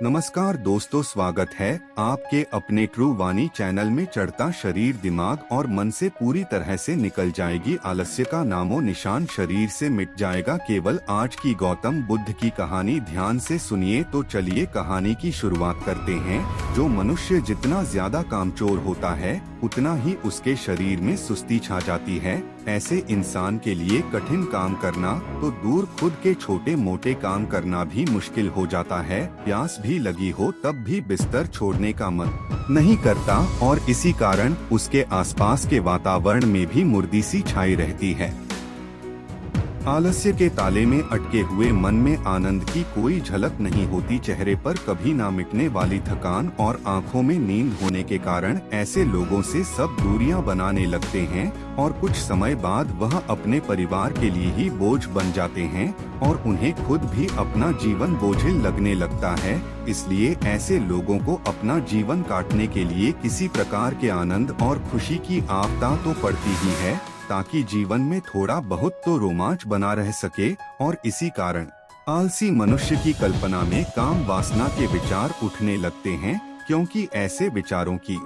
नमस्कार दोस्तों, स्वागत है आपके अपने ट्रू वाणी चैनल में। चढ़ता शरीर दिमाग और मन से पूरी तरह से निकल जाएगी, आलस्य का नामो निशान शरीर से मिट जाएगा। केवल आज की गौतम बुद्ध की कहानी ध्यान से सुनिए। तो चलिए कहानी की शुरुआत करते हैं। जो मनुष्य जितना ज्यादा कामचोर होता है उतना ही उसके शरीर में सुस्ती छा जाती है। ऐसे इंसान के लिए कठिन काम करना तो दूर, खुद के छोटे मोटे काम करना भी मुश्किल हो जाता है। प्यास भी लगी हो तब भी बिस्तर छोड़ने का मन नहीं करता और इसी कारण उसके आसपास के वातावरण में भी मुर्दी सी छाई रहती है। आलस्य के ताले में अटके हुए मन में आनंद की कोई झलक नहीं होती। चेहरे पर कभी ना मिटने वाली थकान और आंखों में नींद होने के कारण ऐसे लोगों से सब दूरियां बनाने लगते हैं और कुछ समय बाद वह अपने परिवार के लिए ही बोझ बन जाते हैं और उन्हें खुद भी अपना जीवन बोझिल लगने लगता है। इसलिए ऐसे लोगों को अपना जीवन काटने के लिए किसी प्रकार के आनंद और खुशी की आपदा तो पड़ती ही है, ताकि जीवन में थोड़ा बहुत तो रोमांच बना रह सके। और इसी कारण आलसी मनुष्य की कल्पना में काम वासना के विचार उठने लगते हैं, क्योंकि ऐसे विचारों की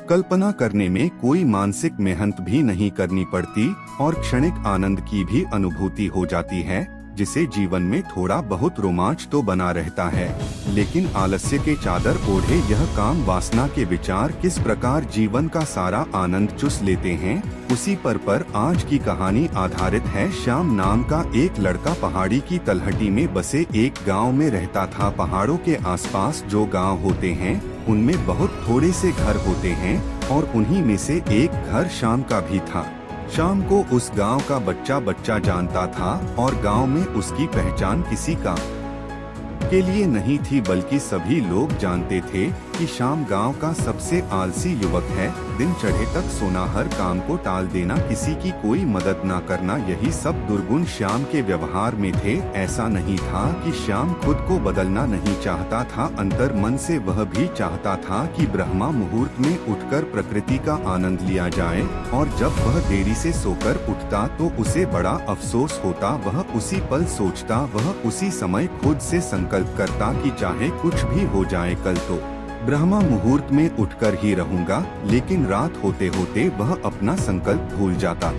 कल्पना करने में कोई मानसिक मेहनत भी नहीं करनी पड़ती और क्षणिक आनंद की भी अनुभूति हो जाती है, जिसे जीवन में थोड़ा बहुत रोमांच तो बना रहता है। लेकिन आलस्य के चादर ओढ़े यह काम वासना के विचार किस प्रकार जीवन का सारा आनंद चुस लेते हैं, उसी पर आज की कहानी आधारित है। श्याम नाम का एक लड़का पहाड़ी की तलहटी में बसे एक गांव में रहता था। पहाड़ों के आसपास जो गांव होते हैं उनमें बहुत थोड़े से घर होते हैं और उन्हीं में से एक घर श्याम का भी था। श्याम को उस गांव का बच्चा बच्चा जानता था और गांव में उसकी पहचान किसी का के लिए नहीं थी, बल्कि सभी लोग जानते थे कि श्याम गांव का सबसे आलसी युवक है। दिन चढ़े तक सोना, हर काम को टाल देना, किसी की कोई मदद न करना, यही सब दुर्गुण श्याम के व्यवहार में थे। ऐसा नहीं था कि श्याम खुद को बदलना नहीं चाहता था, अंतर मन से वह भी चाहता था कि ब्रह्मा मुहूर्त में उठकर प्रकृति का आनंद लिया जाए। और जब वह देरी से सोकर उठता तो उसे बड़ा अफसोस होता। वह उसी पल सोचता, वह उसी समय खुद से संकल्प करता कि चाहे कुछ भी हो जाए, कल तो ब्रह्मा मुहूर्त में उठकर ही रहूंगा। लेकिन रात होते होते वह अपना संकल्प भूल जाता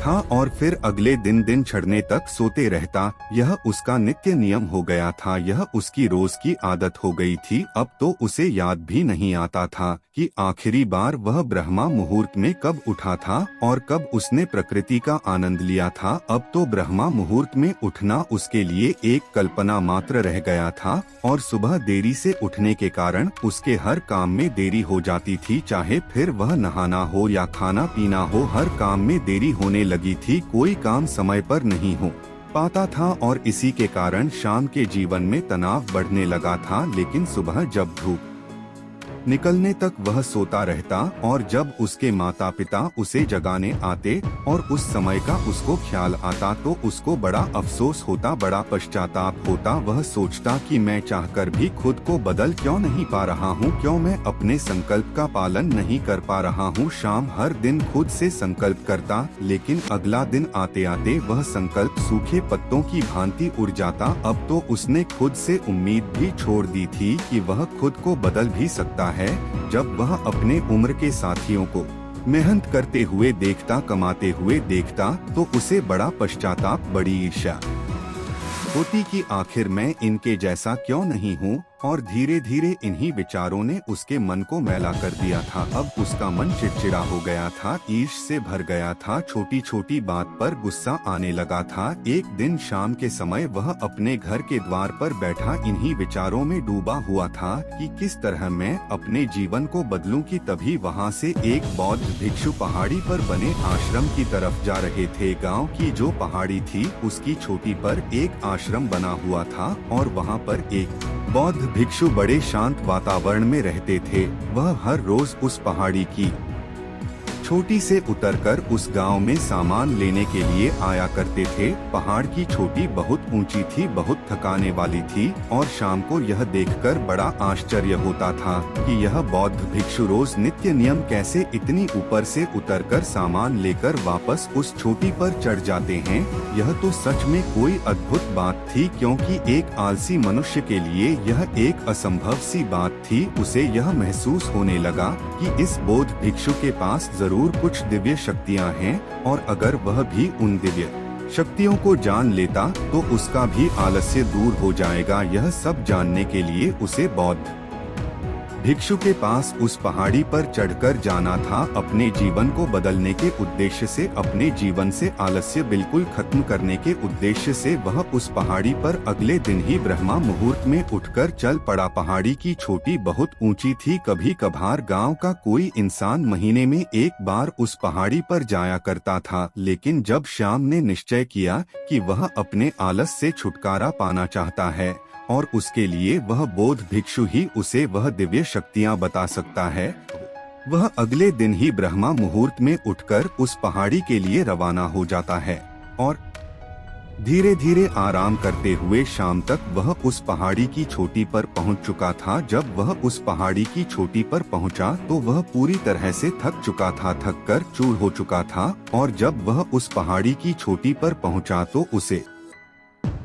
था और फिर अगले दिन चढ़ने तक सोते रहता। यह उसका नित्य नियम हो गया था, यह उसकी रोज की आदत हो गई थी। अब तो उसे याद भी नहीं आता था कि आखिरी बार वह ब्रह्मा मुहूर्त में कब उठा था और कब उसने प्रकृति का आनंद लिया था। अब तो ब्रह्मा मुहूर्त में उठना उसके लिए एक कल्पना मात्र रह गया था और सुबह देरी से उठने के कारण उसके हर काम में देरी हो जाती थी। चाहे फिर वह नहाना हो या खाना पीना हो, हर काम में देरी होने लगी थी। कोई काम समय पर नहीं हो पाता था और इसी के कारण श्याम के जीवन में तनाव बढ़ने लगा था। लेकिन सुबह जब धूप निकलने तक वह सोता रहता और जब उसके माता पिता उसे जगाने आते और उस समय का उसको ख्याल आता तो उसको बड़ा अफसोस होता, बड़ा पश्चाताप होता। वह सोचता कि मैं चाहकर भी खुद को बदल क्यों नहीं पा रहा हूँ, क्यों मैं अपने संकल्प का पालन नहीं कर पा रहा हूँ। श्याम हर दिन खुद से संकल्प करता, लेकिन अगला दिन आते आते वह संकल्प सूखे पत्तों की भांति उड़ जाता। अब तो उसने खुद से उम्मीद भी छोड़ दी थी कि वह खुद को बदल भी सकता है। जब वह अपने उम्र के साथियों को मेहनत करते हुए देखता, कमाते हुए देखता, तो उसे बड़ा पश्चाताप, बड़ी ईर्ष्या होती कि आखिर मैं इनके जैसा क्यों नहीं हूँ। और धीरे धीरे इन्हीं विचारों ने उसके मन को मैला कर दिया था। अब उसका मन चिड़चिड़ा हो गया था, ईर्ष्या से भर गया था, छोटी छोटी बात पर गुस्सा आने लगा था। एक दिन शाम के समय वह अपने घर के द्वार पर बैठा इन्हीं विचारों में डूबा हुआ था कि किस तरह मैं अपने जीवन को बदलूं कि तभी वहां से एक बौद्ध भिक्षु पहाड़ी पर बने आश्रम की तरफ जा रहे थे। गाँव की जो पहाड़ी थी उसकी चोटी पर एक आश्रम बना हुआ था और वहाँ पर एक बौद्ध भिक्षु बड़े शांत वातावरण में रहते थे। वह हर रोज उस पहाड़ी की छोटी से उतरकर उस गांव में सामान लेने के लिए आया करते थे। पहाड़ की चोटी बहुत ऊंची थी, बहुत थकाने वाली थी और शाम को यह देखकर बड़ा आश्चर्य होता था कि यह बौद्ध भिक्षु रोज नित्य नियम कैसे इतनी ऊपर से उतरकर सामान लेकर वापस उस चोटी पर चढ़ जाते हैं। यह तो सच में कोई अद्भुत बात थी, क्योंकि एक आलसी मनुष्य के लिए यह एक असंभव सी बात थी। उसे यह महसूस होने लगा कि इस बौद्ध भिक्षु के पास जरूर कुछ दिव्य शक्तियां हैं, और अगर वह भी उन दिव्य शक्तियों को जान लेता तो उसका भी आलस्य दूर हो जाएगा। यह सब जानने के लिए उसे बौद्ध भिक्षु के पास उस पहाड़ी पर चढ़कर जाना था। अपने जीवन को बदलने के उद्देश्य से, अपने जीवन से आलस्य बिल्कुल खत्म करने के उद्देश्य से वह उस पहाड़ी पर अगले दिन ही ब्रह्मा मुहूर्त में उठकर चल पड़ा। पहाड़ी की चोटी बहुत ऊंची थी। कभी कभार गांव का कोई इंसान महीने में एक बार उस पहाड़ी पर जाया करता था, लेकिन जब श्याम ने निश्चय किया कि वह अपने आलस से छुटकारा पाना चाहता है और उसके लिए वह बौद्ध भिक्षु ही उसे वह दिव्य शक्तियां बता सकता है, वह अगले दिन ही ब्रह्मा मुहूर्त में उठकर उस पहाड़ी के लिए रवाना हो जाता है। और धीरे धीरे आराम करते हुए शाम तक वह उस पहाड़ी की चोटी पर पहुंच चुका था। जब वह उस पहाड़ी की चोटी पर पहुंचा तो वह पूरी तरह से थक चुका था, थक कर चूर हो चुका था। और जब वह उस पहाड़ी की चोटी पर पहुंचा तो उसे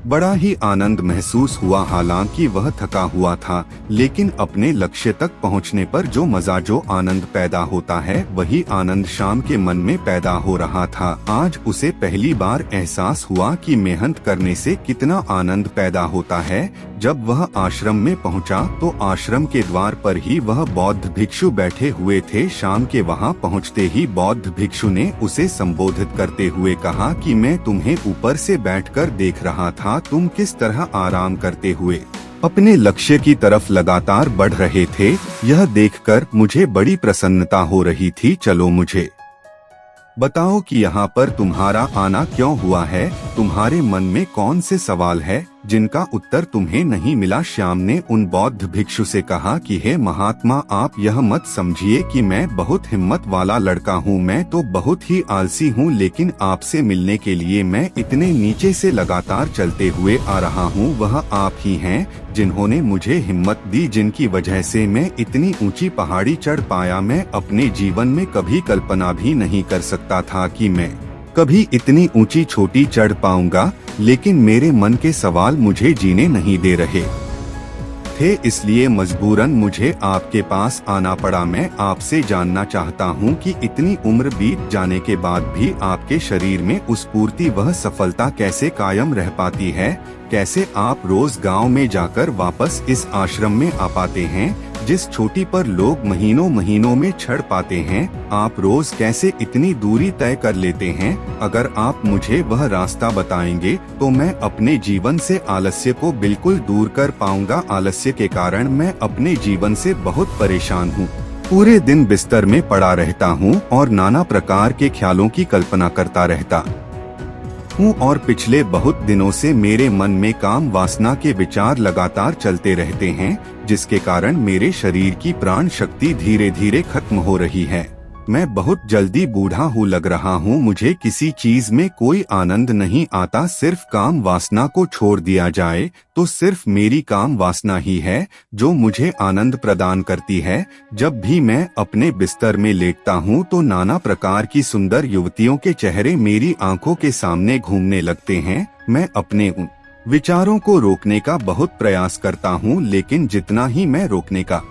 बड़ा ही आनंद महसूस हुआ। हालांकि वह थका हुआ था, लेकिन अपने लक्ष्य तक पहुंचने पर जो मजा, जो आनंद पैदा होता है, वही आनंद शाम के मन में पैदा हो रहा था। आज उसे पहली बार एहसास हुआ कि मेहनत करने से कितना आनंद पैदा होता है। जब वह आश्रम में पहुंचा तो आश्रम के द्वार पर ही वह बौद्ध भिक्षु बैठे हुए थे। शाम के वहां पहुंचते ही बौद्ध भिक्षु ने उसे संबोधित करते हुए कहा कि मैं तुम्हें ऊपर से बैठकर देख रहा था, तुम किस तरह आराम करते हुए अपने लक्ष्य की तरफ लगातार बढ़ रहे थे। यह देखकर मुझे बड़ी प्रसन्नता हो रही थी। चलो मुझे बताओ कि यहाँ पर तुम्हारा आना क्यों हुआ है, तुम्हारे मन में कौन से सवाल है जिनका उत्तर तुम्हें नहीं मिला। श्याम ने उन बौद्ध भिक्षु से कहा कि हे महात्मा, आप यह मत समझिए कि मैं बहुत हिम्मत वाला लड़का हूँ, मैं तो बहुत ही आलसी हूँ, लेकिन आपसे मिलने के लिए मैं इतने नीचे से लगातार चलते हुए आ रहा हूँ। वह आप ही हैं जिन्होंने मुझे हिम्मत दी, जिनकी वजह से मैं इतनी ऊंची पहाड़ी चढ़ पाया। मैं अपने जीवन में कभी कल्पना भी नहीं कर सकता था कि मैं कभी इतनी ऊंची चोटी चढ़ पाऊंगा, लेकिन मेरे मन के सवाल मुझे जीने नहीं दे रहे थे, इसलिए मजबूरन मुझे आपके पास आना पड़ा। मैं आपसे जानना चाहता हूं कि इतनी उम्र बीत जाने के बाद भी आपके शरीर में उस पूर्ति, वह सफलता कैसे कायम रह पाती है। कैसे आप रोज गांव में जाकर वापस इस आश्रम में आ पाते हैं, जिस चोटी पर लोग महीनों महीनों में चढ़ पाते हैं। आप रोज कैसे इतनी दूरी तय कर लेते हैं। अगर आप मुझे वह रास्ता बताएंगे तो मैं अपने जीवन से आलस्य को बिल्कुल दूर कर पाऊंगा। आलस्य के कारण मैं अपने जीवन से बहुत परेशान हूँ। पूरे दिन बिस्तर में पड़ा रहता हूँ और नाना प्रकार के ख्यालों की कल्पना करता रहता हूँ, और पिछले बहुत दिनों से मेरे मन में काम वासना के विचार लगातार चलते रहते हैं, जिसके कारण मेरे शरीर की प्राण शक्ति धीरे धीरे खत्म हो रही है। मैं बहुत जल्दी बूढ़ा हूँ लग रहा हूँ। मुझे किसी चीज में कोई आनंद नहीं आता। सिर्फ काम वासना को छोड़ दिया जाए तो सिर्फ मेरी काम वासना ही है जो मुझे आनंद प्रदान करती है। जब भी मैं अपने बिस्तर में लेटता हूँ तो नाना प्रकार की सुंदर युवतियों के चेहरे मेरी आंखों के सामने घूमने लगते हैं। मैं अपने उन विचारों को रोकने का बहुत प्रयास करता हूँ, लेकिन जितना ही मैं रोकने का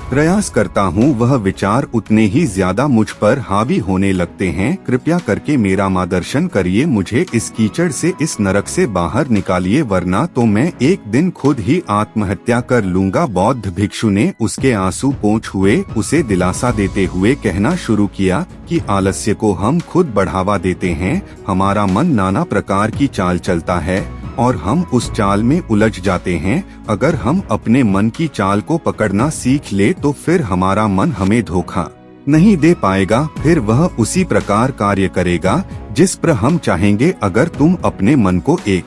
प्रयास करता हूँ वह विचार उतने ही ज्यादा मुझ पर हावी होने लगते हैं। कृपया करके मेरा मार्गदर्शन करिए, मुझे इस कीचड़ से, इस नरक से बाहर निकालिए, वरना तो मैं एक दिन खुद ही आत्महत्या कर लूंगा। बौद्ध भिक्षु ने उसके आंसू पोंछ हुए उसे दिलासा देते हुए कहना शुरू किया कि आलस्य को हम खुद बढ़ावा देते हैं। हमारा मन नाना प्रकार की चाल चलता है और हम उस चाल में उलझ जाते हैं। अगर हम अपने मन की चाल को पकड़ना सीख ले तो फिर हमारा मन हमें धोखा नहीं दे पाएगा, फिर वह उसी प्रकार कार्य करेगा जिस पर हम चाहेंगे। अगर तुम अपने मन को एक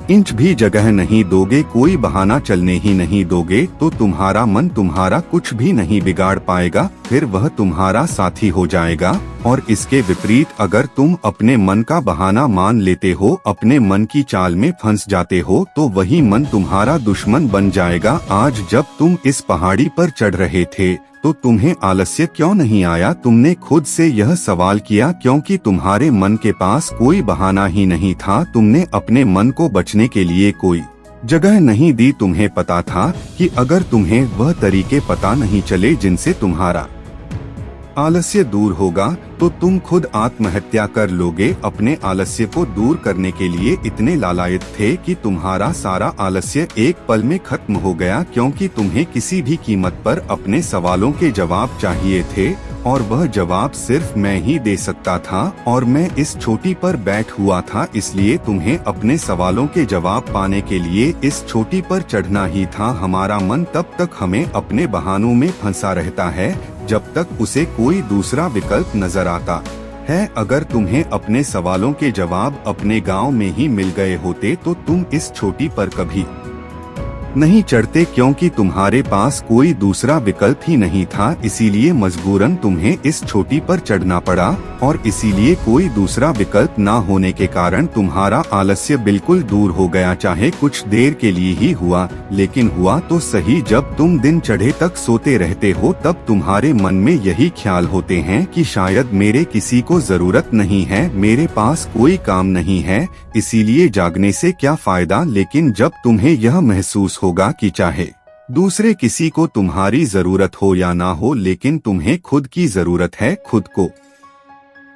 इंच भी जगह नहीं दोगे, कोई बहाना चलने ही नहीं दोगे, तो तुम्हारा मन तुम्हारा कुछ भी नहीं बिगाड़ पाएगा, फिर वह तुम्हारा साथी हो जाएगा। और इसके विपरीत अगर तुम अपने मन का बहाना मान लेते हो, अपने मन की चाल में फंस जाते हो, तो वही मन तुम्हारा दुश्मन बन जाएगा। आज जब तुम इस पहाड़ी पर चढ़ रहे थे तो तुम्हें आलस्य क्यों नहीं आया? तुमने खुद से यह सवाल किया, क्योंकि तुम्हारे मन के पास कोई बहाना ही नहीं था। तुमने अपने मन को बचने के लिए कोई जगह नहीं दी। तुम्हें पता था कि अगर तुम्हें वह तरीके पता नहीं चले जिनसे तुम्हारा आलस्य दूर होगा तो तुम खुद आत्महत्या कर लोगे। अपने आलस्य को दूर करने के लिए इतने लालायित थे कि तुम्हारा सारा आलस्य एक पल में खत्म हो गया, क्योंकि तुम्हें किसी भी कीमत पर अपने सवालों के जवाब चाहिए थे, और वह जवाब सिर्फ मैं ही दे सकता था। और मैं इस चोटी पर बैठ हुआ था, इसलिए तुम्हें अपने सवालों के जवाब पाने के लिए इस चोटी पर चढ़ना ही था। हमारा मन तब तक हमें अपने बहानों में फंसा रहता है जब तक उसे कोई दूसरा विकल्प नजर आता है। अगर तुम्हें अपने सवालों के जवाब अपने गांव में ही मिल गए होते तो तुम इस चोटी पर कभी नहीं चढ़ते, क्योंकि तुम्हारे पास कोई दूसरा विकल्प ही नहीं था। इसीलिए मजबूरन तुम्हें इस चोटी पर चढ़ना पड़ा, और इसीलिए कोई दूसरा विकल्प ना होने के कारण तुम्हारा आलस्य बिल्कुल दूर हो गया। चाहे कुछ देर के लिए ही हुआ, लेकिन हुआ तो सही। जब तुम दिन चढ़े तक सोते रहते हो तब तुम्हारे मन में यही ख्याल होते हैं कि शायद मेरे किसी को जरूरत नहीं है, मेरे पास कोई काम नहीं है, इसीलिए जागने से क्या फायदा। लेकिन जब तुम्हें यह महसूस होगा कि चाहे दूसरे किसी को तुम्हारी जरूरत हो या ना हो, लेकिन तुम्हें खुद की जरूरत है, खुद को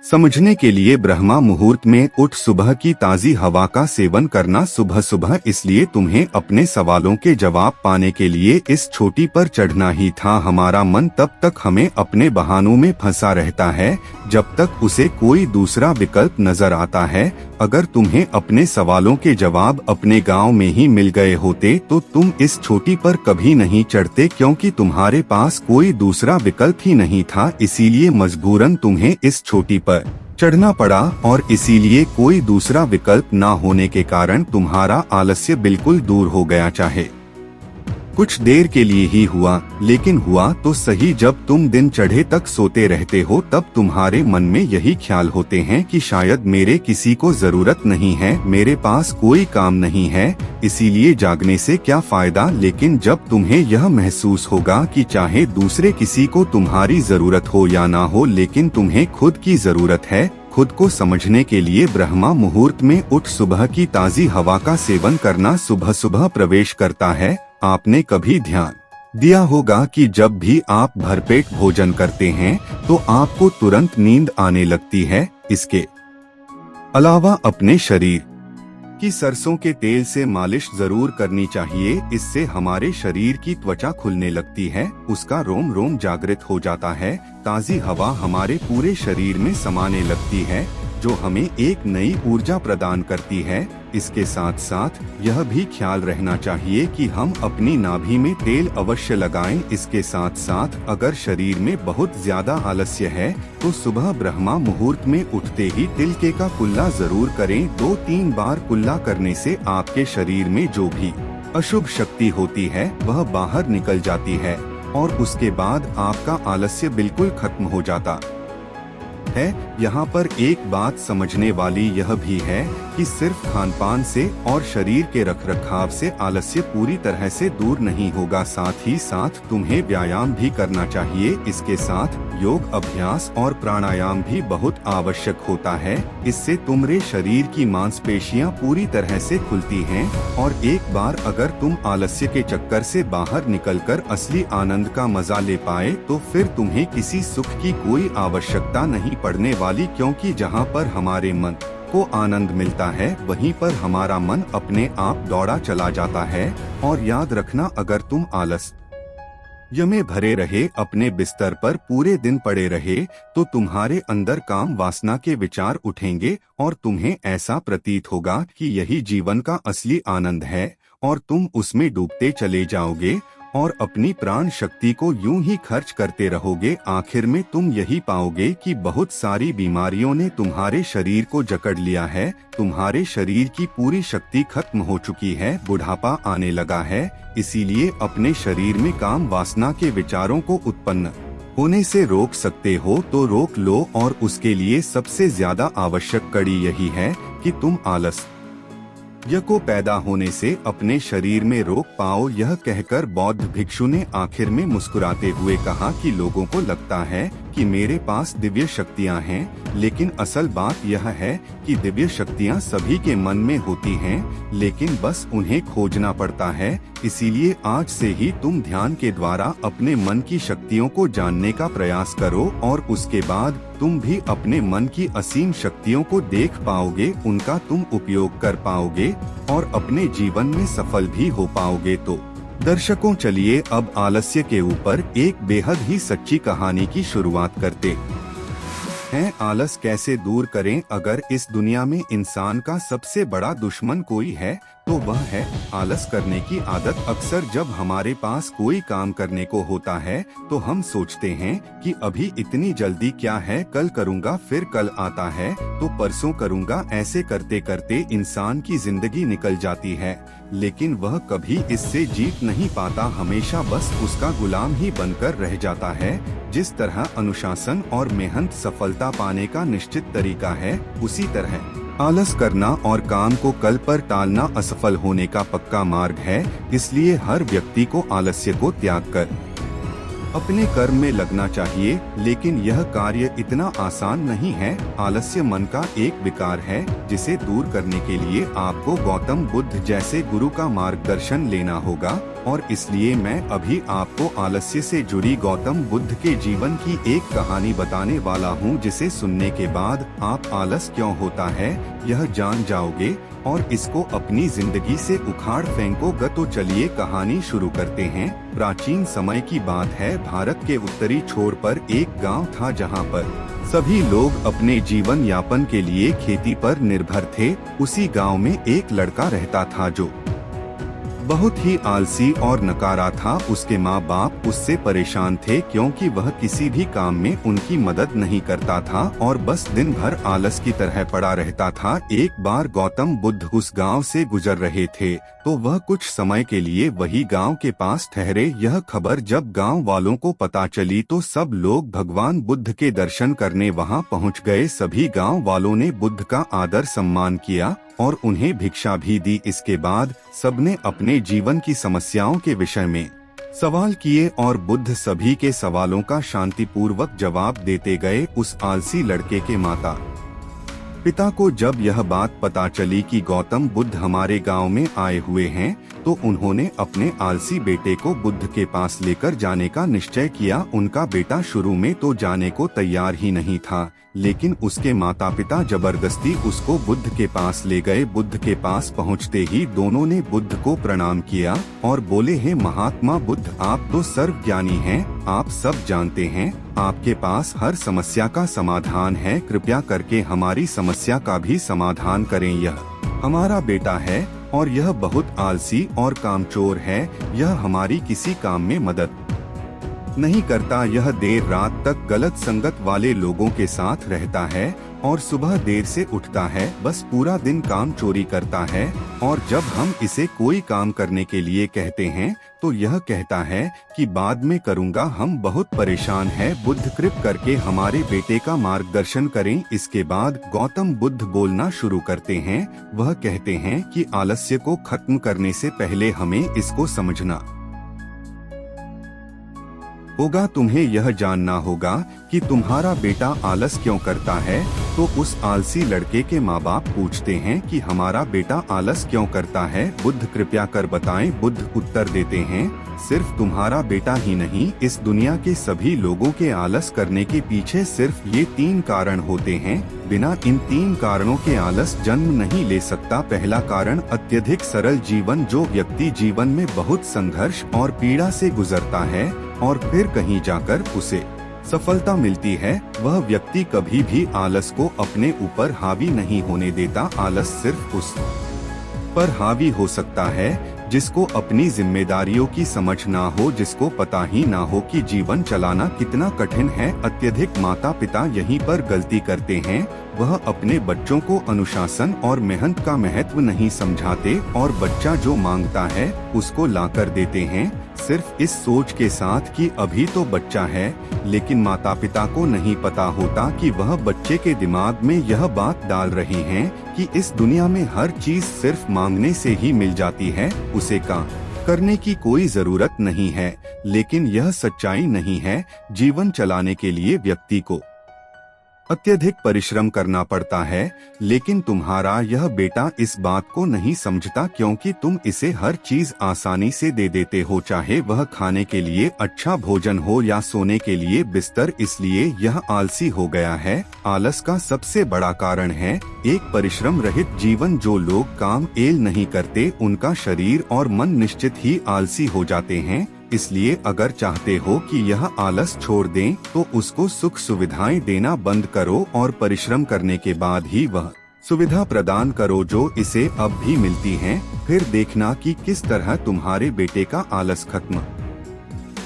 समझने के लिए ब्रह्मा मुहूर्त में उठ सुबह की ताजी हवा का सेवन करना सुबह सुबह। इसलिए तुम्हें अपने सवालों के जवाब पाने के लिए इस चोटी पर चढ़ना ही था। हमारा मन तब तक हमें अपने बहानों में फंसा रहता है जब तक उसे कोई दूसरा विकल्प नजर आता है। अगर तुम्हें अपने सवालों के जवाब अपने गांव में ही मिल गए होते तो तुम इस चोटी पर कभी नहीं चढ़ते, क्योंकि तुम्हारे पास कोई दूसरा विकल्प ही नहीं था। इसीलिए मजबूरन तुम्हें इस चोटी पर चढ़ना पड़ा, और इसीलिए कोई दूसरा विकल्प ना होने के कारण तुम्हारा आलस्य बिल्कुल दूर हो गया। चाहे कुछ देर के लिए ही हुआ, लेकिन हुआ तो सही। जब तुम दिन चढ़े तक सोते रहते हो तब तुम्हारे मन में यही ख्याल होते हैं कि शायद मेरे किसी को जरूरत नहीं है, मेरे पास कोई काम नहीं है, इसीलिए जागने से क्या फायदा। लेकिन जब तुम्हें यह महसूस होगा कि चाहे दूसरे किसी को तुम्हारी जरूरत हो या ना हो, लेकिन तुम्हें खुद की जरूरत है, खुद को समझने के लिए ब्रह्मा मुहूर्त में उठ सुबह की ताजी हवा का सेवन करना सुबह सुबह प्रवेश करता है। आपने कभी ध्यान दिया होगा कि जब भी आप भरपेट भोजन करते हैं तो आपको तुरंत नींद आने लगती है। इसके अलावा अपने शरीर की सरसों के तेल से मालिश जरूर करनी चाहिए। इससे हमारे शरीर की त्वचा खुलने लगती है, उसका रोम रोम जागृत हो जाता है, ताजी हवा हमारे पूरे शरीर में समाने लगती है, जो हमें एक नई ऊर्जा प्रदान करती है। इसके साथ साथ यह भी ख्याल रहना चाहिए कि हम अपनी नाभि में तेल अवश्य लगाएं। इसके साथ साथ अगर शरीर में बहुत ज्यादा आलस्य है तो सुबह ब्रह्मा मुहूर्त में उठते ही तिलके का कुल्ला जरूर करें। 2-3 बार कुल्ला करने से आपके शरीर में जो भी अशुभ शक्ति होती है वह बाहर निकल जाती है, और उसके बाद आपका आलस्य बिल्कुल खत्म हो जाता है। यहाँ पर एक बात समझने वाली यह भी है कि सिर्फ खानपान से और शरीर के रखरखाव से आलस्य पूरी तरह से दूर नहीं होगा, साथ ही साथ तुम्हें व्यायाम भी करना चाहिए। इसके साथ योग अभ्यास और प्राणायाम भी बहुत आवश्यक होता है। इससे तुम्हारे शरीर की मांसपेशियां पूरी तरह से खुलती हैं, और एक बार अगर तुम आलस्य के चक्कर से बाहर निकलकर असली आनंद का मजा ले पाए तो फिर तुम्हें किसी सुख की कोई आवश्यकता नहीं पड़ने वाली, क्योंकि जहाँ पर हमारे मन को आनंद मिलता है वहीं पर हमारा मन अपने आप दौड़ा चला जाता है। और याद रखना, अगर तुम आलस्य में भरे रहे, अपने बिस्तर पर पूरे दिन पड़े रहे, तो तुम्हारे अंदर काम वासना के विचार उठेंगे और तुम्हें ऐसा प्रतीत होगा कि यही जीवन का असली आनंद है, और तुम उसमें डूबते चले जाओगे। और अपनी प्राण शक्ति को यूं ही खर्च करते रहोगे, आखिर में तुम यही पाओगे कि बहुत सारी बीमारियों ने तुम्हारे शरीर को जकड़ लिया है, तुम्हारे शरीर की पूरी शक्ति खत्म हो चुकी है, बुढ़ापा आने लगा है। इसीलिए अपने शरीर में काम वासना के विचारों को उत्पन्न होने से रोक सकते हो तो रोक लो, और उसके लिए सबसे ज्यादा आवश्यक कड़ी यही है कि तुम आलस्य को पैदा होने से अपने शरीर में रोक पाओ। यह कहकर बौद्ध भिक्षु ने आखिर में मुस्कुराते हुए कहा कि लोगों को लगता है कि मेरे पास दिव्य शक्तियां हैं, लेकिन असल बात यह है कि दिव्य शक्तियां सभी के मन में होती हैं, लेकिन बस उन्हें खोजना पड़ता है। इसीलिए आज से ही तुम ध्यान के द्वारा अपने मन की शक्तियों को जानने का प्रयास करो, और उसके बाद तुम भी अपने मन की असीम शक्तियों को देख पाओगे, उनका तुम उपयोग कर पाओगे और अपने जीवन में सफल भी हो पाओगे। तो दर्शकों, चलिए अब आलस्य के ऊपर एक बेहद ही सच्ची कहानी की शुरुआत करते हैं। आलस कैसे दूर करें? अगर इस दुनिया में इंसान का सबसे बड़ा दुश्मन कोई है तो वह है आलस करने की आदत। अक्सर जब हमारे पास कोई काम करने को होता है तो हम सोचते हैं कि अभी इतनी जल्दी क्या है, कल करूँगा, फिर कल आता है तो परसों करूँगा। ऐसे करते करते इंसान की जिंदगी निकल जाती है, लेकिन वह कभी इससे जीत नहीं पाता, हमेशा बस उसका गुलाम ही बनकर रह जाता है। जिस तरह अनुशासन और मेहनत सफलता पाने का निश्चित तरीका है, उसी तरह आलस करना और काम को कल पर टालना असफल होने का पक्का मार्ग है। इसलिए हर व्यक्ति को आलस्य को त्याग कर अपने कर्म में लगना चाहिए, लेकिन यह कार्य इतना आसान नहीं है। आलस्य मन का एक विकार है जिसे दूर करने के लिए आपको गौतम बुद्ध जैसे गुरु का मार्गदर्शन लेना होगा, और इसलिए मैं अभी आपको आलस्य से जुड़ी गौतम बुद्ध के जीवन की एक कहानी बताने वाला हूँ, जिसे सुनने के बाद आप आलस क्यों होता है यह जान जाओगे और इसको अपनी जिंदगी से उखाड़ फेंकोगे। तो चलिए कहानी शुरू करते हैं। प्राचीन समय की बात है। भारत के उत्तरी छोर पर एक गांव था जहां पर सभी लोग अपने जीवन यापन के लिए खेती पर निर्भर थे। उसी गांव में एक लड़का रहता था जो बहुत ही आलसी और नकारा था। उसके माँ बाप उससे परेशान थे क्योंकि वह किसी भी काम में उनकी मदद नहीं करता था और बस दिन भर आलस की तरह पड़ा रहता था। एक बार गौतम बुद्ध उस गांव से गुजर रहे थे तो वह कुछ समय के लिए वही गांव के पास ठहरे। यह खबर जब गांव वालों को पता चली तो सब लोग भगवान बुद्ध के दर्शन करने वहां पहुंच गए। सभी गांव वालों ने बुद्ध का आदर सम्मान किया और उन्हें भिक्षा भी दी। इसके बाद सबने अपने जीवन की समस्याओं के विषय में सवाल किए और बुद्ध सभी के सवालों का शांतिपूर्वक जवाब देते गए। उस आलसी लड़के के माता पिता को जब यह बात पता चली कि गौतम बुद्ध हमारे गांव में आए हुए हैं तो उन्होंने अपने आलसी बेटे को बुद्ध के पास लेकर जाने का निश्चय किया। उनका बेटा शुरू में तो जाने को तैयार ही नहीं था, लेकिन उसके माता पिता जबरदस्ती उसको बुद्ध के पास ले गए। बुद्ध के पास पहुंचते ही दोनों ने बुद्ध को प्रणाम किया और बोले, हे महात्मा बुद्ध, आप तो सर्वज्ञानी हैं, आप सब जानते हैं, आपके पास हर समस्या का समाधान है, कृपया करके हमारी समस्या का भी समाधान करें। यह हमारा बेटा है और यह बहुत आलसी और कामचोर है, यह हमारी किसी काम में मदद नहीं करता, यह देर रात तक गलत संगत वाले लोगों के साथ रहता है और सुबह देर से उठता है, बस पूरा दिन काम चोरी करता है, और जब हम इसे कोई काम करने के लिए कहते हैं तो यह कहता है कि बाद में करूँगा। हम बहुत परेशान हैं, बुद्ध कृपा करके हमारे बेटे का मार्गदर्शन करें। इसके बाद गौतम बुद्ध बोलना शुरू करते हैं। वह कहते हैं कि आलस्य को खत्म करने से पहले हमें इसको समझना होगा। तुम्हें यह जानना होगा कि तुम्हारा बेटा आलस क्यों करता है। तो उस आलसी लड़के के माँ बाप पूछते हैं कि हमारा बेटा आलस क्यों करता है, बुद्ध कृपया कर बताएं। बुद्ध उत्तर देते हैं, सिर्फ तुम्हारा बेटा ही नहीं, इस दुनिया के सभी लोगों के आलस करने के पीछे सिर्फ ये 3 कारण होते हैं। बिना इन 3 कारणों के आलस जन्म नहीं ले सकता। पहला कारण अत्यधिक सरल जीवन। जो व्यक्ति जीवन में बहुत संघर्ष और पीड़ा से गुजरता है और फिर कहीं जाकर उसे सफलता मिलती है, वह व्यक्ति कभी भी आलस को अपने ऊपर हावी नहीं होने देता। आलस सिर्फ उस पर हावी हो सकता है जिसको अपनी जिम्मेदारियों की समझ ना हो, जिसको पता ही ना हो कि जीवन चलाना कितना कठिन है। अत्यधिक माता पिता यहीं पर गलती करते हैं। वह अपने बच्चों को अनुशासन और मेहनत का महत्व नहीं समझाते और बच्चा जो मांगता है उसको ला कर देते हैं, सिर्फ इस सोच के साथ कि अभी तो बच्चा है। लेकिन माता पिता को नहीं पता होता कि वह बच्चे के दिमाग में यह बात डाल रहे हैं कि इस दुनिया में हर चीज सिर्फ मांगने से ही मिल जाती है, उसे काम करने की कोई जरूरत नहीं है। लेकिन यह सच्चाई नहीं है। जीवन चलाने के लिए व्यक्ति को अत्यधिक परिश्रम करना पड़ता है। लेकिन तुम्हारा यह बेटा इस बात को नहीं समझता, क्योंकि तुम इसे हर चीज आसानी से दे देते हो, चाहे वह खाने के लिए अच्छा भोजन हो या सोने के लिए बिस्तर। इसलिए यह आलसी हो गया है। आलस का सबसे बड़ा कारण है एक परिश्रम रहित जीवन। जो लोग काम एल नहीं करते उनका शरीर और मन निश्चित ही आलसी हो जाते हैं। इसलिए अगर चाहते हो कि यह आलस छोड़ दें तो उसको सुख सुविधाएं देना बंद करो और परिश्रम करने के बाद ही वह सुविधा प्रदान करो जो इसे अब भी मिलती हैं। फिर देखना कि किस तरह तुम्हारे बेटे का आलस खत्म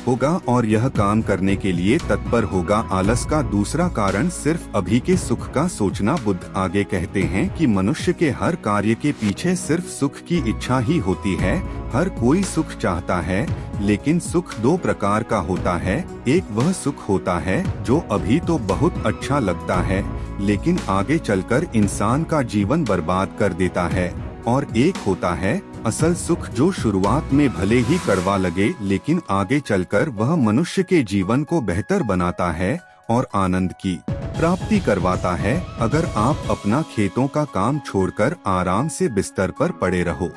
होगा और यह काम करने के लिए तत्पर होगा। आलस का दूसरा कारण सिर्फ अभी के सुख का सोचना। बुद्ध आगे कहते हैं कि मनुष्य के हर कार्य के पीछे सिर्फ सुख की इच्छा ही होती है। हर कोई सुख चाहता है, लेकिन सुख दो प्रकार का होता है। एक वह सुख होता है जो अभी तो बहुत अच्छा लगता है, लेकिन आगे चलकर इंसान का जीवन बर्बाद कर देता है। और एक होता है असल सुख जो शुरुआत में भले ही कड़वा लगे, लेकिन आगे चलकर वह मनुष्य के जीवन को बेहतर बनाता है और आनंद की प्राप्ति करवाता है। अगर आप अपना खेतों का काम छोड़कर आराम से बिस्तर पर पड़े रहो,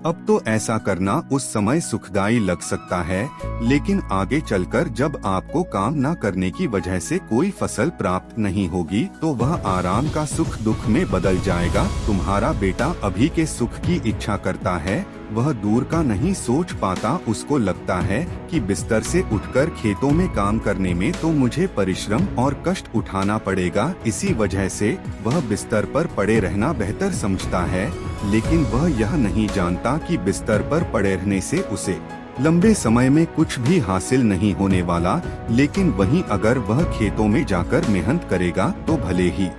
अब तो ऐसा करना उस समय सुखदायी लग सकता है, लेकिन आगे चलकर जब आपको काम न करने की वजह से कोई फसल प्राप्त नहीं होगी तो वह आराम का सुख दुख में बदल जाएगा। तुम्हारा बेटा अभी के सुख की इच्छा करता है, वह दूर का नहीं सोच पाता। उसको लगता है कि बिस्तर से उठकर खेतों में काम करने में तो मुझे परिश्रम और कष्ट उठाना पड़ेगा, इसी वजह से वह बिस्तर पर पड़े रहना बेहतर समझता है। लेकिन वह यह नहीं जानता कि बिस्तर पर पड़े रहने से उसे लंबे समय में कुछ भी हासिल नहीं होने वाला। लेकिन वहीं अगर वह खेतों में जाकर मेहनत करेगा तो भले ही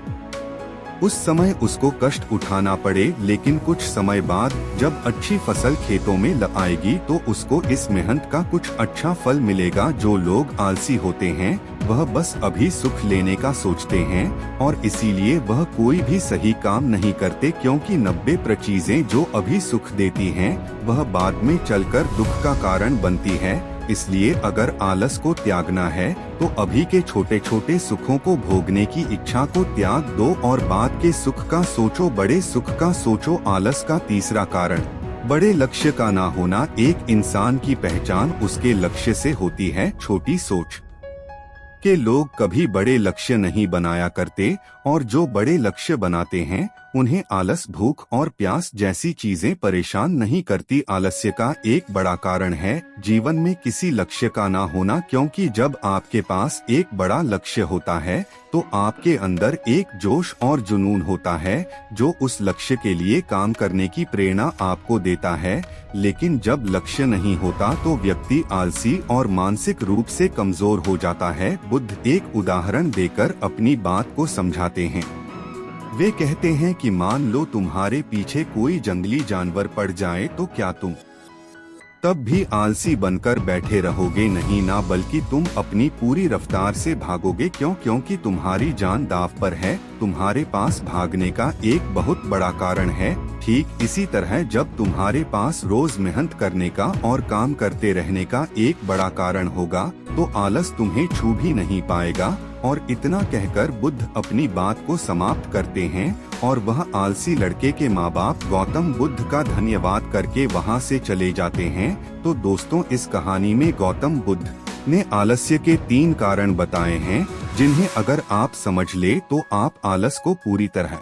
उस समय उसको कष्ट उठाना पड़े, लेकिन कुछ समय बाद जब अच्छी फसल खेतों में आएगी तो उसको इस मेहनत का कुछ अच्छा फल मिलेगा। जो लोग आलसी होते हैं वह बस अभी सुख लेने का सोचते हैं और इसीलिए वह कोई भी सही काम नहीं करते, क्योंकि 90% चीजें जो अभी सुख देती हैं वह बाद में चलकर दुख का कारण बनती है। इसलिए अगर आलस को त्यागना है तो अभी के छोटे छोटे सुखों को भोगने की इच्छा को त्याग दो और बाद के सुख का सोचो, बड़े सुख का सोचो। आलस का तीसरा कारण बड़े लक्ष्य का ना होना। एक इंसान की पहचान उसके लक्ष्य से होती है। छोटी सोच के लोग कभी बड़े लक्ष्य नहीं बनाया करते और जो बड़े लक्ष्य बनाते हैं उन्हें आलस, भूख और प्यास जैसी चीजें परेशान नहीं करती। आलस्य का एक बड़ा कारण है जीवन में किसी लक्ष्य का ना होना, क्योंकि जब आपके पास एक बड़ा लक्ष्य होता है तो आपके अंदर एक जोश और जुनून होता है जो उस लक्ष्य के लिए काम करने की प्रेरणा आपको देता है। लेकिन जब लक्ष्य नहीं होता तो व्यक्ति आलसी और मानसिक रूप से कमजोर हो जाता है। बुद्ध एक उदाहरण देकर अपनी बात को समझाते हैं। वे कहते हैं कि मान लो तुम्हारे पीछे कोई जंगली जानवर पड़ जाए तो क्या तुम तब भी आलसी बनकर बैठे रहोगे? नहीं ना, बल्कि तुम अपनी पूरी रफ्तार से भागोगे। क्योंकि तुम्हारी जान दांव पर है। तुम्हारे पास भागने का एक बहुत बड़ा कारण है। ठीक इसी तरह जब तुम्हारे पास रोज मेहनत करने का और काम करते रहने का एक बड़ा कारण होगा तो आलस तुम्हें छू भी नहीं पाएगा। और इतना कहकर बुद्ध अपनी बात को समाप्त करते हैं और वह आलसी लड़के के माँ बाप गौतम बुद्ध का धन्यवाद करके वहाँ से चले जाते हैं। तो दोस्तों, इस कहानी में गौतम बुद्ध ने आलस्य के 3 कारण बताए हैं जिन्हें अगर आप समझ ले तो आप आलस को पूरी तरह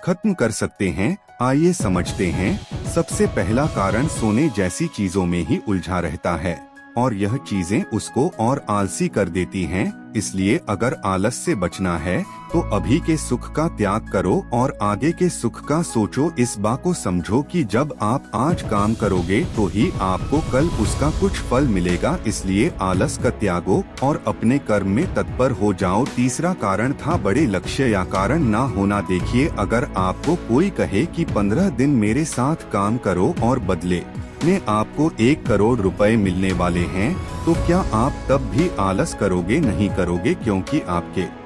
खत्म कर सकते हैं। आइए समझते हैं। सबसे पहला कारण सोने जैसी चीजों में ही उलझा रहता है और यह चीजें उसको और आलसी कर देती हैं। इसलिए अगर आलस से बचना है तो अभी के सुख का त्याग करो और आगे के सुख का सोचो। इस बात को समझो कि जब आप आज काम करोगे तो ही आपको कल उसका कुछ फल मिलेगा। इसलिए आलस का त्यागो और अपने कर्म में तत्पर हो जाओ। तीसरा कारण था बड़े लक्ष्य या कारण ना होना। देखिए, अगर आपको कोई कहे कि 15 दिन मेरे साथ काम करो और बदले में आपको 1 करोड़ रुपए मिलने वाले हैं, तो क्या आप तब भी आलस करोगे? नहीं करोगे, क्योंकि आपके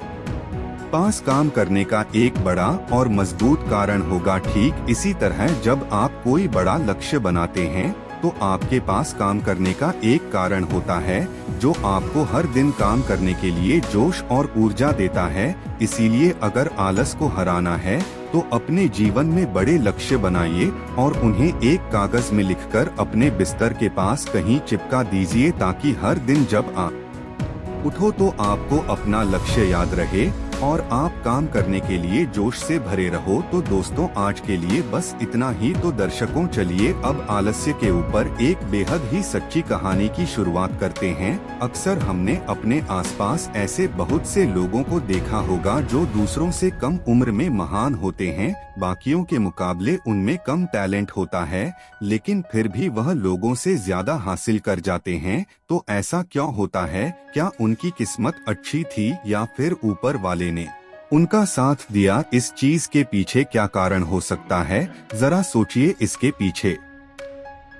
पास काम करने का एक बड़ा और मजबूत कारण होगा। ठीक इसी तरह जब आप कोई बड़ा लक्ष्य बनाते हैं तो आपके पास काम करने का एक कारण होता है जो आपको हर दिन काम करने के लिए जोश और ऊर्जा देता है। इसीलिए अगर आलस को हराना है तो अपने जीवन में बड़े लक्ष्य बनाइए और उन्हें एक कागज में लिखकर अपने बिस्तर के पास कहीं चिपका दीजिए, ताकि हर दिन जब आप उठो तो आपको अपना लक्ष्य याद रहे और आप काम करने के लिए जोश से भरे रहो। तो दोस्तों, आज के लिए बस इतना ही। तो दर्शकों, चलिए अब आलस्य के ऊपर एक बेहद ही सच्ची कहानी की शुरुआत करते हैं। अक्सर हमने अपने आसपास ऐसे बहुत से लोगों को देखा होगा जो दूसरों से कम उम्र में महान होते हैं, बाकियों के मुकाबले उनमें कम टैलेंट होता है, लेकिन फिर भी वह लोगों से ज्यादा हासिल कर जाते हैं। तो ऐसा क्यों होता है? क्या उनकी किस्मत अच्छी थी या फिर ऊपर वाले ने उनका साथ दिया? इस चीज के पीछे क्या कारण हो सकता है? जरा सोचिए। इसके पीछे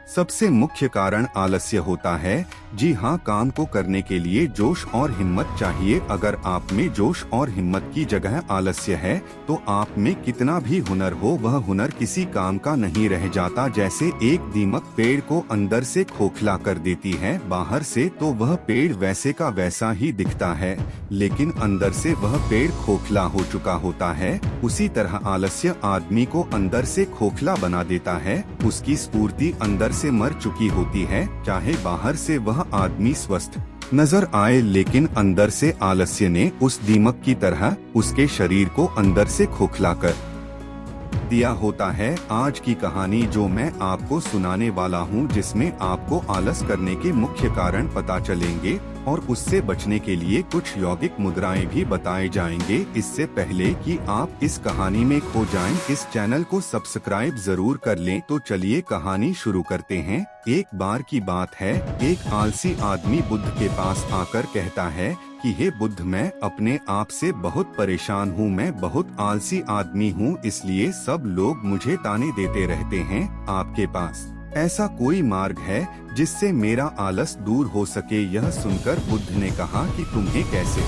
सबसे मुख्य कारण आलस्य होता है। जी हाँ, काम को करने के लिए जोश और हिम्मत चाहिए। अगर आप में जोश और हिम्मत की जगह आलस्य है तो आप में कितना भी हुनर हो, वह हुनर किसी काम का नहीं रह जाता। जैसे एक दीमक पेड़ को अंदर से खोखला कर देती है, बाहर से तो वह पेड़ वैसे का वैसा ही दिखता है, लेकिन अंदर से वह पेड़ खोखला हो चुका होता है। उसी तरह आलस्य आदमी को अंदर से खोखला बना देता है। उसकी स्फूर्ति अंदर से मर चुकी होती है। चाहे बाहर से वह आदमी स्वस्थ नजर आए, लेकिन अंदर से आलस्य ने उस दीमक की तरह उसके शरीर को अंदर से खोखला कर दिया होता है। आज की कहानी जो मैं आपको सुनाने वाला हूँ, जिसमें आपको आलस करने के मुख्य कारण पता चलेंगे और उससे बचने के लिए कुछ यौगिक मुद्राएं भी बताए जाएंगे। इससे पहले कि आप इस कहानी में खो जाएं, इस चैनल को सब्सक्राइब जरूर कर लें। तो चलिए कहानी शुरू करते हैं। एक बार की बात है, एक आलसी आदमी बुद्ध के पास आकर कहता है कि हे बुद्ध, मैं अपने आप से बहुत परेशान हूँ। मैं बहुत आलसी आदमी हूँ, इसलिए सब लोग मुझे ताने देते रहते हैं। आपके पास ऐसा कोई मार्ग है जिससे मेरा आलस दूर हो सके? यह सुनकर बुद्ध ने कहा कि तुम्हें कैसे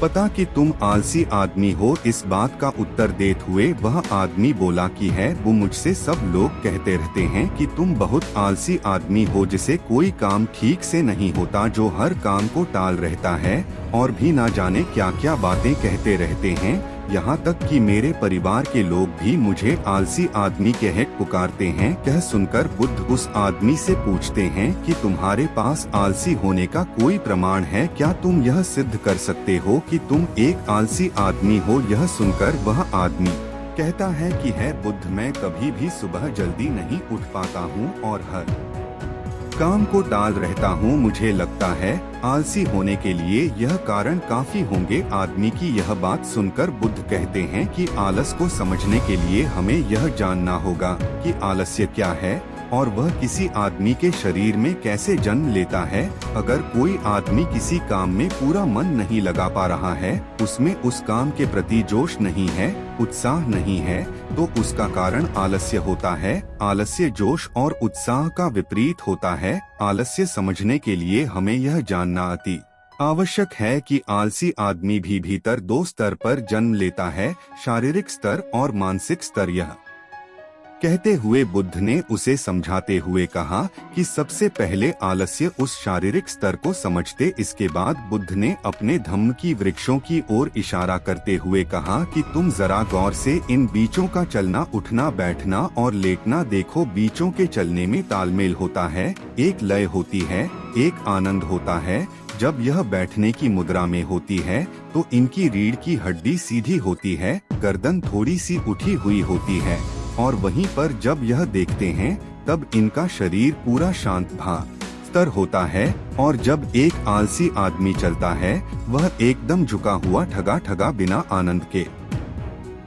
पता कि तुम आलसी आदमी हो? इस बात का उत्तर देते हुए वह आदमी बोला कि है वो मुझसे सब लोग कहते रहते हैं कि तुम बहुत आलसी आदमी हो, जिसे कोई काम ठीक से नहीं होता, जो हर काम को टाल रहता है और भी ना जाने क्या क्या बातें कहते रहते हैं। यहाँ तक कि मेरे परिवार के लोग भी मुझे आलसी आदमी कह पुकारते हैं। यह सुनकर बुद्ध उस आदमी से पूछते हैं कि तुम्हारे पास आलसी होने का कोई प्रमाण है? क्या तुम यह सिद्ध कर सकते हो कि तुम एक आलसी आदमी हो? यह सुनकर वह आदमी कहता है कि है बुद्ध, मैं कभी भी सुबह जल्दी नहीं उठ पाता हूँ और हर काम को टाल रहता हूँ। मुझे लगता है आलसी होने के लिए यह कारण काफी होंगे। आदमी की यह बात सुनकर बुद्ध कहते हैं कि आलस को समझने के लिए हमें यह जानना होगा कि आलस्य क्या है और वह किसी आदमी के शरीर में कैसे जन्म लेता है। अगर कोई आदमी किसी काम में पूरा मन नहीं लगा पा रहा है, उसमें उस काम के प्रति जोश नहीं है, उत्साह नहीं है, तो उसका कारण आलस्य होता है। आलस्य जोश और उत्साह का विपरीत होता है। आलस्य समझने के लिए हमें यह जानना अति आवश्यक है कि आलसी आदमी भी भीतर 2 स्तर पर जन्म लेता है, शारीरिक स्तर और मानसिक स्तर। यह कहते हुए बुद्ध ने उसे समझाते हुए कहा कि सबसे पहले आलस्य उस शारीरिक स्तर को समझते। इसके बाद बुद्ध ने अपने धम्म की वृक्षों की ओर इशारा करते हुए कहा कि तुम जरा गौर से इन बीचों का चलना, उठना, बैठना और लेटना देखो। बीचों के चलने में तालमेल होता है, एक लय होती है, एक आनंद होता है। जब यह बैठने की मुद्रा में होती है तो इनकी रीढ़ की हड्डी सीधी होती है, गर्दन थोड़ी सी उठी हुई होती है, और वहीं पर जब यह देखते हैं तब इनका शरीर पूरा शांत स्तर होता है और जब एक आलसी आदमी चलता है वह एकदम झुका हुआ ठगा ठगा बिना आनंद के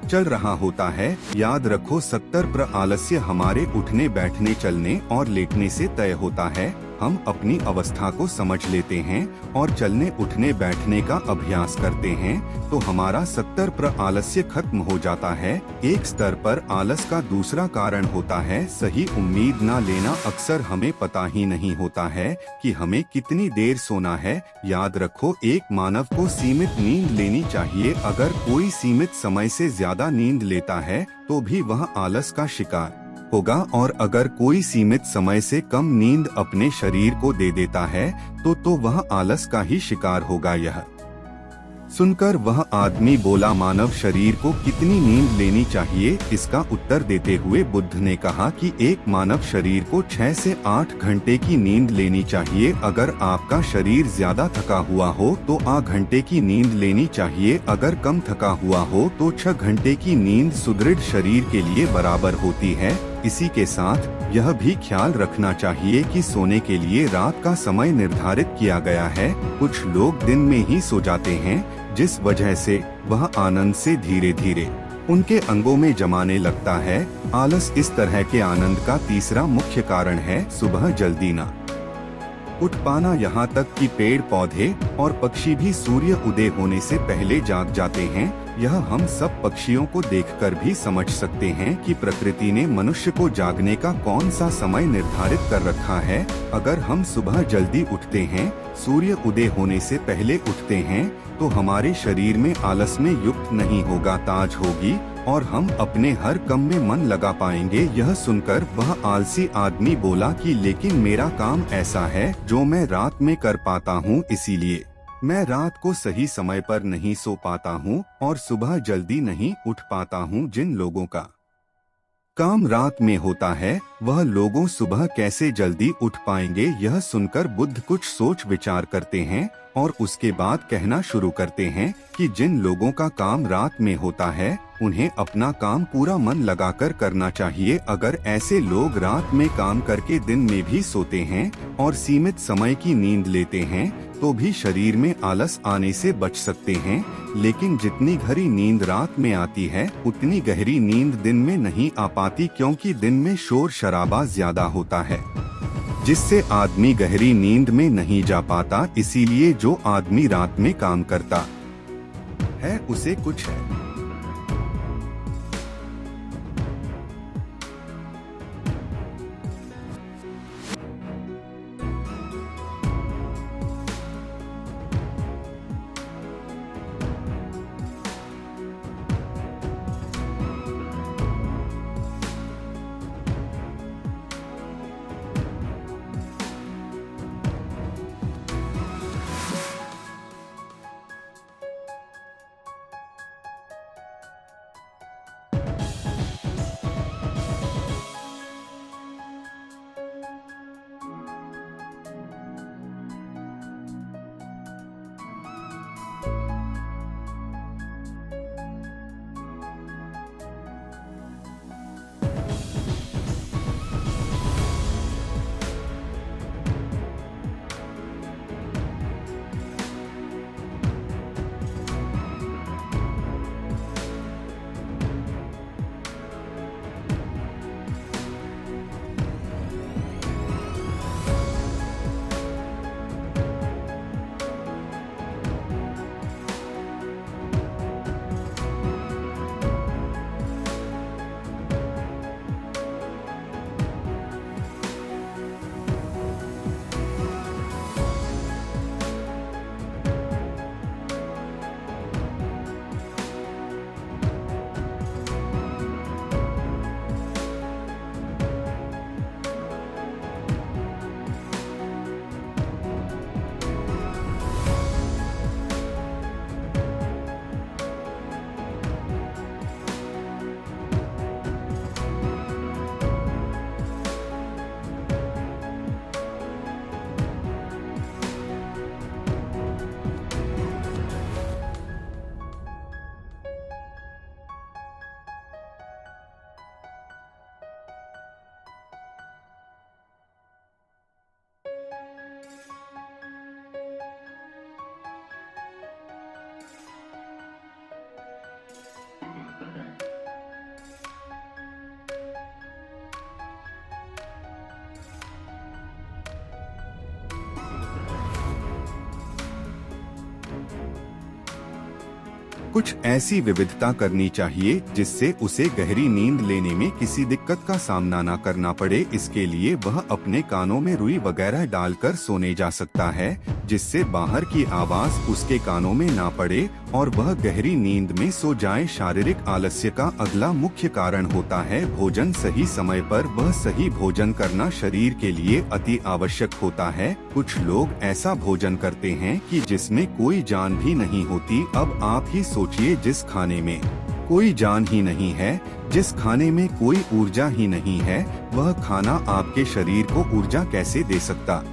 चल रहा होता है। याद रखो 70% आलस्य हमारे उठने बैठने चलने और लेटने से तय होता है। हम अपनी अवस्था को समझ लेते हैं और चलने उठने बैठने का अभ्यास करते हैं तो हमारा 70% आलस्य खत्म हो जाता है। एक स्तर पर आलस का दूसरा कारण होता है सही उम्मीद न लेना। अक्सर हमें पता ही नहीं होता है कि हमें कितनी देर सोना है। याद रखो एक मानव को सीमित नींद लेनी चाहिए। अगर कोई सीमित समय से ज्यादा नींद लेता है तो भी वह आलस का शिकार होगा और अगर कोई सीमित समय से कम नींद अपने शरीर को दे देता है तो वह आलस का ही शिकार होगा। यह सुनकर वह आदमी बोला मानव शरीर को कितनी नींद लेनी चाहिए। इसका उत्तर देते हुए बुद्ध ने कहा कि एक मानव शरीर को 6 से 8 घंटे की नींद लेनी चाहिए। अगर आपका शरीर ज्यादा थका हुआ हो तो 8 घंटे की नींद लेनी चाहिए। अगर कम थका हुआ हो तो 6 घंटे की नींद सुदृढ़ शरीर के लिए बराबर होती है। इसी के साथ यह भी ख्याल रखना चाहिए कि सोने के लिए रात का समय निर्धारित किया गया है। कुछ लोग दिन में ही सो जाते हैं जिस वजह से वह आनंद से धीरे धीरे उनके अंगों में जमाने लगता है। आलस इस तरह के आनंद का तीसरा मुख्य कारण है सुबह जल्दी न उठ पाना। यहाँ तक कि पेड़ पौधे और पक्षी भी सूर्य उदय होने से पहले जाग जाते हैं। यह हम सब पक्षियों को देखकर भी समझ सकते हैं कि प्रकृति ने मनुष्य को जागने का कौन सा समय निर्धारित कर रखा है। अगर हम सुबह जल्दी उठते हैं, सूर्य उदय होने से पहले उठते हैं, तो हमारे शरीर में आलस में युक्त नहीं होगा, ताज होगी और हम अपने हर काम में मन लगा पाएंगे। यह सुनकर वह आलसी आदमी बोला कि लेकिन मेरा काम ऐसा है जो मैं रात में कर पाता हूँ, इसीलिए मैं रात को सही समय पर नहीं सो पाता हूँ और सुबह जल्दी नहीं उठ पाता हूँ। जिन लोगों का काम रात में होता है वह लोगों सुबह कैसे जल्दी उठ पाएंगे। यह सुनकर बुद्ध कुछ सोच विचार करते हैं और उसके बाद कहना शुरू करते हैं कि जिन लोगों का काम रात में होता है उन्हें अपना काम पूरा मन लगाकर करना चाहिए। अगर ऐसे लोग रात में काम करके दिन में भी सोते हैं और सीमित समय की नींद लेते हैं तो भी शरीर में आलस आने से बच सकते हैं। लेकिन जितनी गहरी नींद रात में आती है उतनी गहरी नींद दिन में नहीं आ पाती, क्योंकि दिन में शोर शराबा ज्यादा होता है जिससे आदमी गहरी नींद में नहीं जा पाता। इसीलिए जो आदमी रात में काम करता है उसे कुछ है कुछ ऐसी विविधता करनी चाहिए जिससे उसे गहरी नींद लेने में किसी दिक्कत का सामना न करना पड़े। इसके लिए वह अपने कानों में रुई वगैरह डालकर सोने जा सकता है, जिससे बाहर की आवाज उसके कानों में ना पड़े और वह गहरी नींद में सो जाए। शारीरिक आलस्य का अगला मुख्य कारण होता है भोजन। सही समय पर वह सही भोजन करना शरीर के लिए अति आवश्यक होता है। कुछ लोग ऐसा भोजन करते हैं कि जिसमें कोई जान भी नहीं होती। अब आप ही सोचिए, जिस खाने में कोई जान ही नहीं है, जिस खाने में कोई ऊर्जा ही नहीं है, वह खाना आपके शरीर को ऊर्जा कैसे दे सकता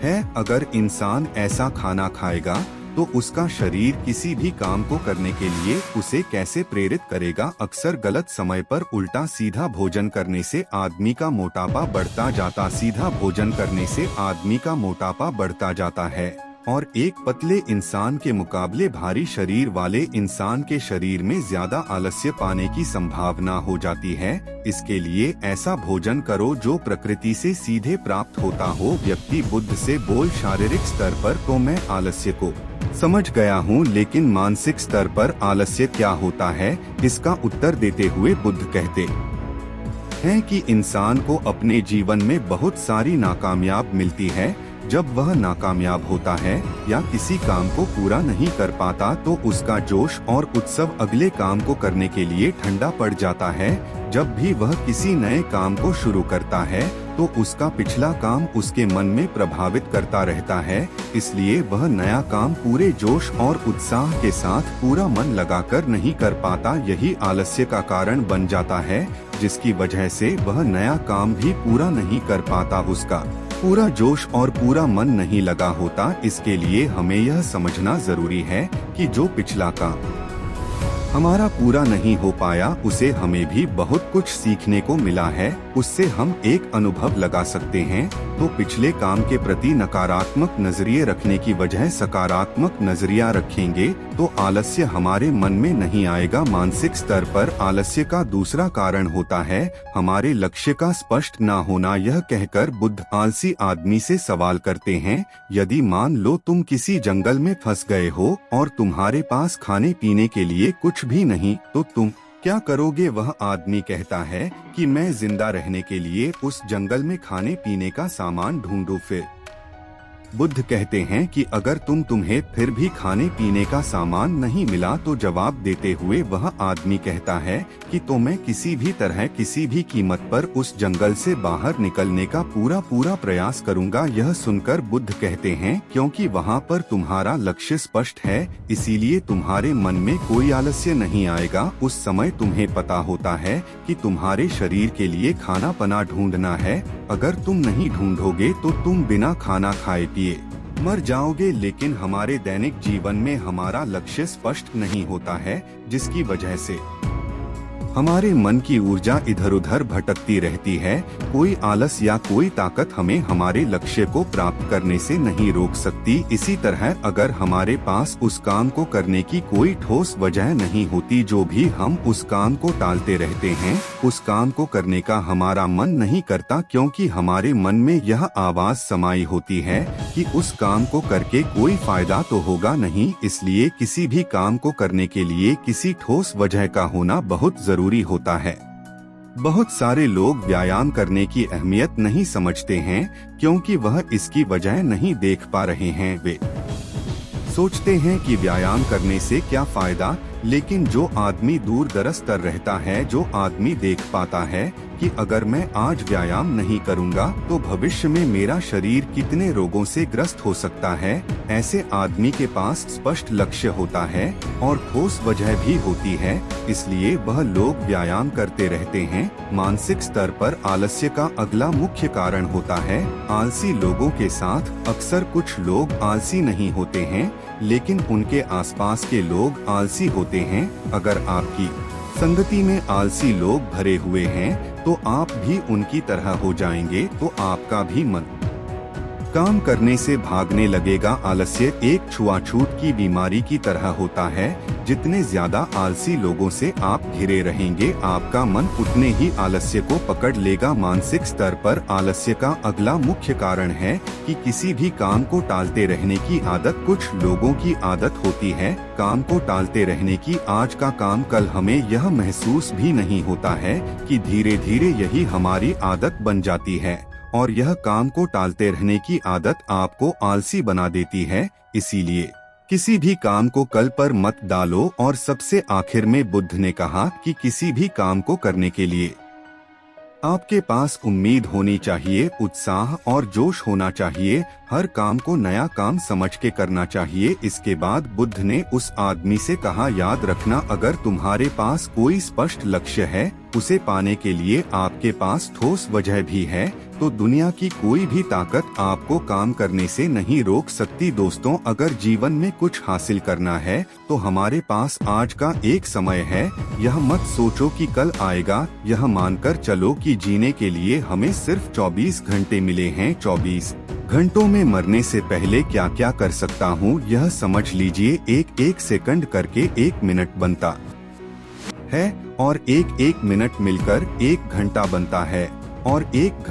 है। अगर इंसान ऐसा खाना खाएगा तो उसका शरीर किसी भी काम को करने के लिए उसे कैसे प्रेरित करेगा। अक्सर गलत समय पर उल्टा सीधा भोजन करने से आदमी का मोटापा बढ़ता जाता सीधा भोजन करने से आदमी का मोटापा बढ़ता जाता है और एक पतले इंसान के मुकाबले भारी शरीर वाले इंसान के शरीर में ज्यादा आलस्य पाने की संभावना हो जाती है। इसके लिए ऐसा भोजन करो जो प्रकृति से सीधे प्राप्त होता हो। व्यक्ति बुद्ध से बोल शारीरिक स्तर पर तो मैं आलस्य को समझ गया हूँ, लेकिन मानसिक स्तर पर आलस्य क्या होता है, इसका उत्तर देते हुए बुद्ध कहते हैं कि इंसान को अपने जीवन में बहुत सारी नाकामयाब मिलती है। जब वह नाकामयाब होता है या किसी काम को पूरा नहीं कर पाता तो उसका जोश और उत्सव अगले काम को करने के लिए ठंडा पड़ जाता है। जब भी वह किसी नए काम को शुरू करता है तो उसका पिछला काम उसके मन में प्रभावित करता रहता है, इसलिए वह नया काम पूरे जोश और उत्साह के साथ पूरा मन लगाकर नहीं कर पाता। यही आलस्य का कारण बन जाता है, जिसकी वजह से वह नया काम भी पूरा नहीं कर पाता। उसका पूरा जोश और पूरा मन नहीं लगा होता। इसके लिए हमें यह समझना जरूरी है कि जो पिछला काम हमारा पूरा नहीं हो पाया उसे हमें भी बहुत कुछ सीखने को मिला है। उससे हम एक अनुभव लगा सकते हैं। तो पिछले काम के प्रति नकारात्मक नजरिए रखने की बजाय सकारात्मक नजरिया रखेंगे तो आलस्य हमारे मन में नहीं आएगा। मानसिक स्तर पर आलस्य का दूसरा कारण होता है हमारे लक्ष्य का स्पष्ट ना होना। यह कहकर बुद्ध आलसी आदमी से सवाल करते हैं, यदि मान लो तुम किसी जंगल में फंस गए हो और तुम्हारे पास खाने पीने के लिए कुछ भी नहीं तो तुम क्या करोगे। वह आदमी कहता है कि मैं जिंदा रहने के लिए उस जंगल में खाने पीने का सामान ढूंढूं। फिर बुद्ध कहते हैं कि अगर तुम्हें फिर भी खाने पीने का सामान नहीं मिला तो जवाब देते हुए वह आदमी कहता है कि तो मैं किसी भी तरह किसी भी कीमत पर उस जंगल से बाहर निकलने का पूरा प्रयास करूंगा। यह सुनकर बुद्ध कहते हैं क्योंकि वहाँ पर तुम्हारा लक्ष्य स्पष्ट है, इसीलिए तुम्हारे मन में कोई आलस्य नहीं आएगा। उस समय तुम्हें पता होता है कि तुम्हारे शरीर के लिए खाना पना ढूंढना है। अगर तुम नहीं ढूंढोगे तो तुम बिना खाना खाए पिए मर जाओगे। लेकिन हमारे दैनिक जीवन में हमारा लक्ष्य स्पष्ट नहीं होता है, जिसकी वजह से हमारे मन की ऊर्जा इधर उधर भटकती रहती है। कोई आलस या कोई ताकत हमें हमारे लक्ष्य को प्राप्त करने से नहीं रोक सकती। इसी तरह अगर हमारे पास उस काम को करने की कोई ठोस वजह नहीं होती, जो भी हम उस काम को टालते रहते हैं, उस काम को करने का हमारा मन नहीं करता, क्योंकि हमारे मन में यह आवाज समाई होती है कि उस काम को करके कोई फायदा तो होगा नहीं। इसलिए किसी भी काम को करने के लिए किसी ठोस वजह का होना बहुत जरूरी होता है। बहुत सारे लोग व्यायाम करने की अहमियत नहीं समझते हैं क्योंकि वह इसकी वजह नहीं देख पा रहे हैं। वे सोचते हैं कि व्यायाम करने से क्या फायदा, लेकिन जो आदमी दूर दराज तर रहता है, जो आदमी देख पाता है कि अगर मैं आज व्यायाम नहीं करूंगा तो भविष्य में मेरा शरीर कितने रोगों से ग्रस्त हो सकता है, ऐसे आदमी के पास स्पष्ट लक्ष्य होता है और ठोस वजह भी होती है, इसलिए वह लोग व्यायाम करते रहते हैं। मानसिक स्तर पर आलस्य का अगला मुख्य कारण होता है आलसी लोगों के साथ। अक्सर कुछ लोग आलसी नहीं होते हैं, लेकिन उनके आसपास के लोग आलसी होते हैं। अगर आपकी संगति में आलसी लोग भरे हुए हैं तो आप भी उनकी तरह हो जाएंगे, तो आपका भी मन काम करने से भागने लगेगा। आलस्य एक छुआछूत की बीमारी की तरह होता है। जितने ज्यादा आलसी लोगों से आप घिरे रहेंगे, आपका मन उतने ही आलस्य को पकड़ लेगा। मानसिक स्तर पर आलस्य का अगला मुख्य कारण है कि किसी भी काम को टालते रहने की आदत। कुछ लोगों की आदत होती है काम को टालते रहने की। आज का काम कल, हमें यह महसूस भी नहीं होता है कि धीरे धीरे यही हमारी आदत बन जाती है और यह काम को टालते रहने की आदत आपको आलसी बना देती है। इसीलिए किसी भी काम को कल पर मत डालो। और सबसे आखिर में बुद्ध ने कहा कि किसी भी काम को करने के लिए आपके पास उम्मीद होनी चाहिए, उत्साह और जोश होना चाहिए। हर काम को नया काम समझ के करना चाहिए। इसके बाद बुद्ध ने उस आदमी से कहा, याद रखना, अगर तुम्हारे पास कोई स्पष्ट लक्ष्य है, उसे पाने के लिए आपके पास ठोस वजह भी है, तो दुनिया की कोई भी ताकत आपको काम करने से नहीं रोक सकती। दोस्तों, अगर जीवन में कुछ हासिल करना है तो हमारे पास आज का एक समय है। यह मत सोचो कि कल आएगा, यह मानकर चलो कि जीने के लिए हमें सिर्फ 24 घंटे मिले हैं। 24 घंटों में मरने से पहले क्या क्या कर सकता हूँ, यह समझ लीजिए। एक एक सेकंड करके 1 मिनट बनता है और एक मिनट मिलकर 1 घंटा बनता है और 1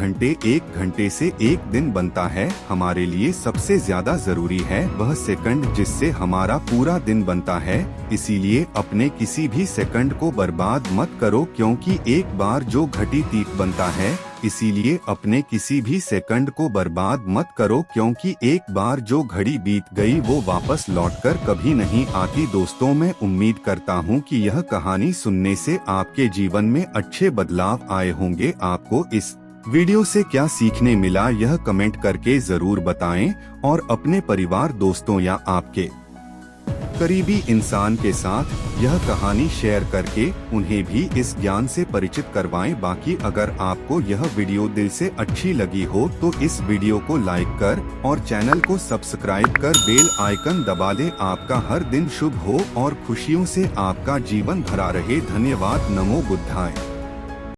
घंटे से 1 दिन बनता है। हमारे लिए सबसे ज्यादा जरूरी है वह सेकंड जिससे हमारा पूरा दिन बनता है। इसीलिए अपने किसी भी सेकंड को बर्बाद मत करो, क्योंकि एक बार जो घटी तीत बनता है। इसीलिए अपने किसी भी सेकंड को बर्बाद मत करो, क्योंकि एक बार जो घड़ी बीत गई वो वापस लौटकर कभी नहीं आती। दोस्तों, मैं उम्मीद करता हूँ कि यह कहानी सुनने से आपके जीवन में अच्छे बदलाव आए होंगे। आपको इस वीडियो से क्या सीखने मिला, यह कमेंट करके जरूर बताएं और अपने परिवार, दोस्तों या आपके करीबी इंसान के साथ यह कहानी शेयर करके उन्हें भी इस ज्ञान से परिचित करवाएं। बाकी अगर आपको यह वीडियो दिल से अच्छी लगी हो तो इस वीडियो को लाइक कर और चैनल को सब्सक्राइब कर बेल आइकन दबा लें। आपका हर दिन शुभ हो और खुशियों से आपका जीवन भरा रहे। धन्यवाद। नमो बुद्धाय।